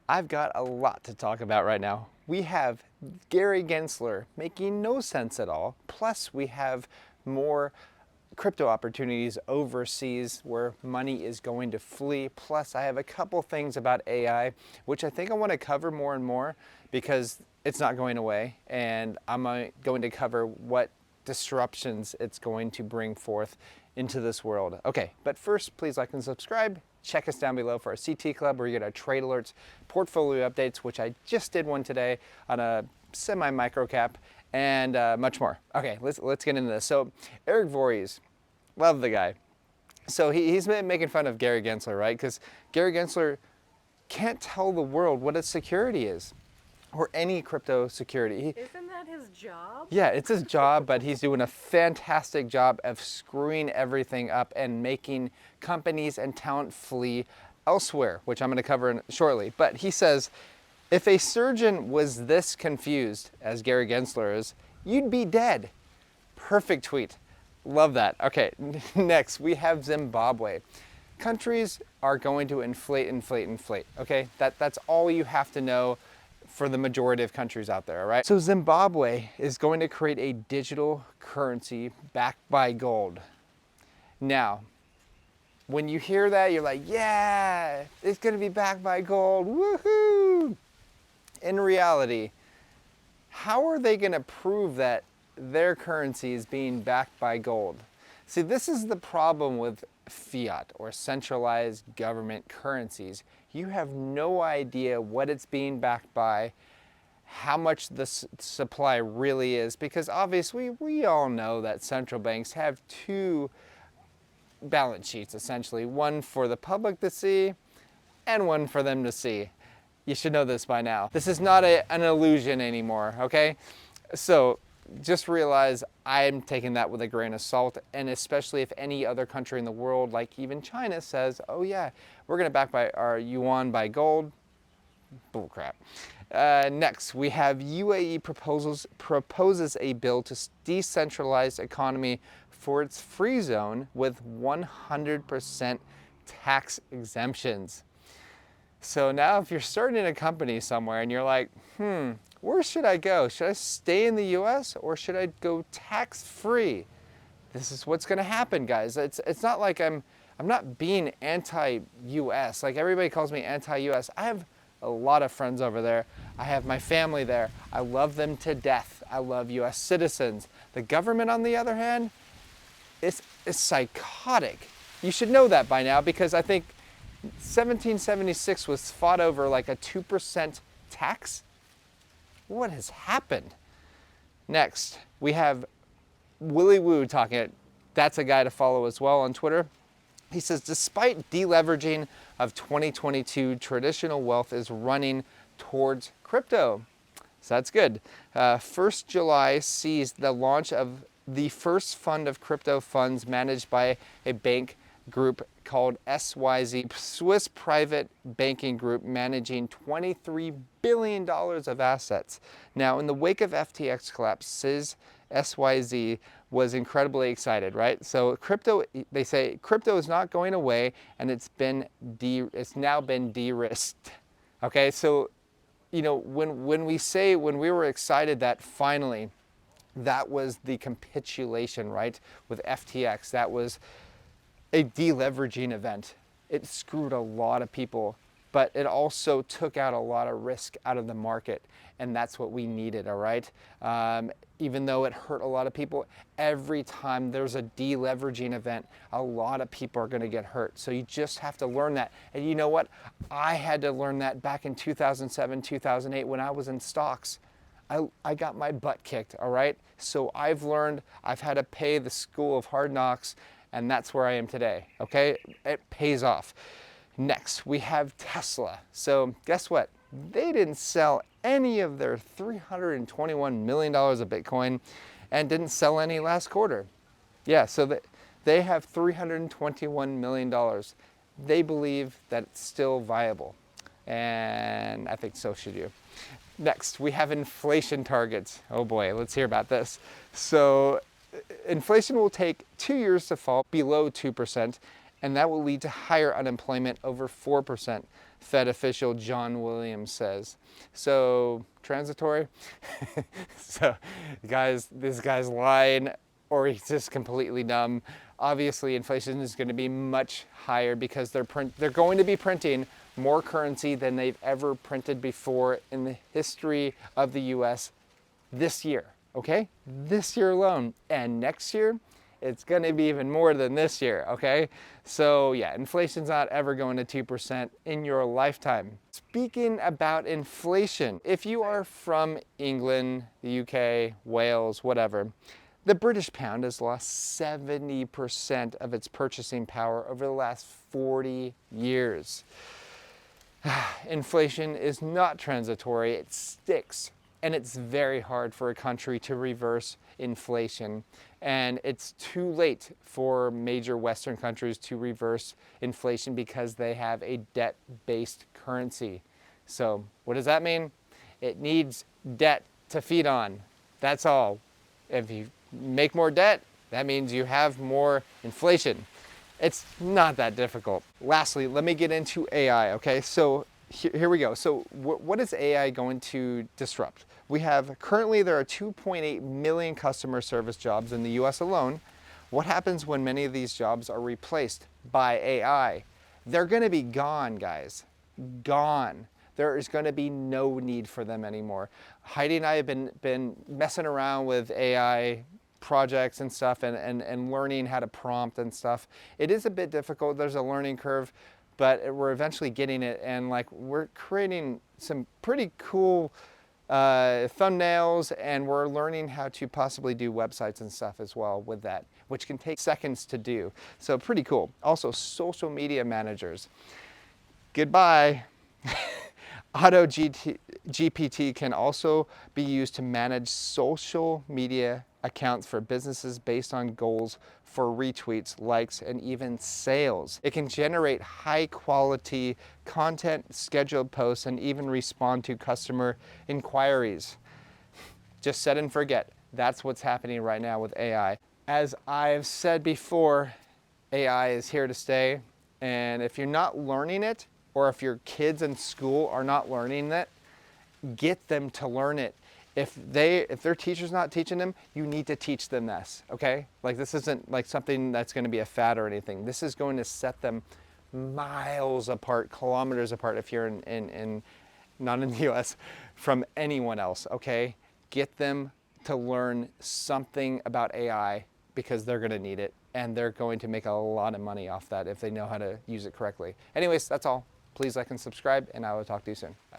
I've got a lot to talk about right now. We have Gary Gensler making no sense at all. Plus, we have more crypto opportunities overseas where money is going to flee. Plus, I have a couple things about AI, which I think I want to cover more and more because it's not going away. And I'm going to cover what disruptions it's going to bring forth into this world. Okay, but first, please like and subscribe. Check us down below for our CT Club where you get our trade alerts, portfolio updates, which I just did one today on a semi-micro cap, and much more. Okay, let's get into this. So Eric Voorhees, love the guy. So he's been making fun of Gary Gensler, right? Because Gary Gensler can't tell the world what a security is or any crypto security. Isn't that his job? Yeah, it's his job, but he's doing a fantastic job of screwing everything up and making companies and talent flee elsewhere, which I'm going to cover shortly. But he says, if a surgeon was this confused, as Gary Gensler is, you'd be dead. Perfect tweet. Love that. Okay, next we have Zimbabwe. Countries are going to inflate. Okay, that's all you have to know for the majority of countries out there, all right? So Zimbabwe is going to create a digital currency backed by gold. Now, when you hear that, you're like, yeah, it's gonna be backed by gold, woohoo! In reality, how are they gonna prove that their currency is being backed by gold? See, this is the problem with fiat or centralized government currencies. You have no idea what it's being backed by, how much the supply really is, because obviously we all know that central banks have two balance sheets, essentially, one for the public to see and one for them to see. You should know this by now. This is not an illusion anymore, okay? So just realize I'm taking that with a grain of salt, and especially if any other country in the world, like even China, says, oh yeah, we're gonna back by our yuan by gold. Bullcrap. Next, we have UAE proposes a bill to decentralize economy for its free zone with 100% tax exemptions. So now if you're starting a company somewhere and you're like, where should I go? Should I stay in the US or should I go tax-free? This is what's gonna happen, guys. It's not like I'm not being anti-US. Like everybody calls me anti-US. I have a lot of friends over there. I have my family there. I love them to death. I love US citizens. The government, on the other hand, is psychotic. You should know that by now because I think 1776 was fought over like a 2% tax. What has happened? Next, we have Willy Woo talking. That's a guy to follow as well on Twitter. He says, despite deleveraging of 2022, traditional wealth is running towards crypto. So that's good. 1st July sees the launch of the first fund of crypto funds managed by a bank group called SYZ, Swiss Private Banking Group, managing $23 billion of assets. Now, in the wake of FTX collapse, SYZ was incredibly excited, right? So crypto, they say crypto is not going away, and it's now been de-risked. Okay, so you know when we were excited that finally that was the capitulation, right, with FTX, that was a deleveraging event. It screwed a lot of people, but it also took out a lot of risk out of the market, and that's what we needed, all right? Even though it hurt a lot of people, every time there's a deleveraging event, a lot of people are gonna get hurt. So you just have to learn that. And you know what? I had to learn that back in 2007, 2008 when I was in stocks. I got my butt kicked, all right? So I've learned, I've had to pay the school of hard knocks, and that's where I am today, okay? It pays off. Next, we have Tesla. So guess what? They didn't sell any of their $321 million of Bitcoin and didn't sell any last quarter. Yeah, so they have $321 million. They believe that it's still viable, and I think so should you. Next, we have inflation targets. Oh boy, let's hear about this. So inflation will take 2 years to fall below 2%, and that will lead to higher unemployment, over 4%, Fed official John Williams says. So, transitory? So, guys, this guy's lying, or he's just completely dumb. Obviously, inflation is going to be much higher because they're going to be printing more currency than they've ever printed before in the history of the US this year, okay? This year alone. And next year, it's going to be even more than this year, okay? So yeah, inflation's not ever going to 2% in your lifetime. Speaking about inflation, if you are from England, the UK, Wales, whatever, the British pound has lost 70% of its purchasing power over the last 40 years. Inflation is not transitory, it sticks. And it's very hard for a country to reverse inflation. And it's too late for major Western countries to reverse inflation because they have a debt-based currency. So what does that mean? It needs debt to feed on. That's all. If you make more debt, that means you have more inflation. It's not that difficult. Lastly, let me get into AI, okay? So here we go. So what is AI going to disrupt? We have, currently there are 2.8 million customer service jobs in the US alone. What happens when many of these jobs are replaced by AI? They're gonna be gone, guys, gone. There is gonna be no need for them anymore. Heidi and I have been messing around with AI projects and stuff and learning how to prompt and stuff. It is a bit difficult, there's a learning curve, but we're eventually getting it, and like we're creating some pretty cool thumbnails, and we're learning how to possibly do websites and stuff as well with that, which can take seconds to do. So pretty cool. Also, social media managers. Goodbye. Auto GPT can also be used to manage social media accounts for businesses based on goals for retweets, likes, and even sales. It can generate high quality content, scheduled posts, and even respond to customer inquiries. Just set and forget. That's what's happening right now with AI. As I've said before, AI is here to stay, and if you're not learning it, or if your kids in school are not learning it, get them to learn it. If their teacher's not teaching them, you need to teach them this, okay? Like, this isn't like something that's gonna be a fad or anything. This is going to set them miles apart, kilometers apart, if you're not in the US, from anyone else, okay? Get them to learn something about AI because they're gonna need it, and they're going to make a lot of money off that if they know how to use it correctly. Anyways, that's all. Please like and subscribe, and I will talk to you soon. Bye.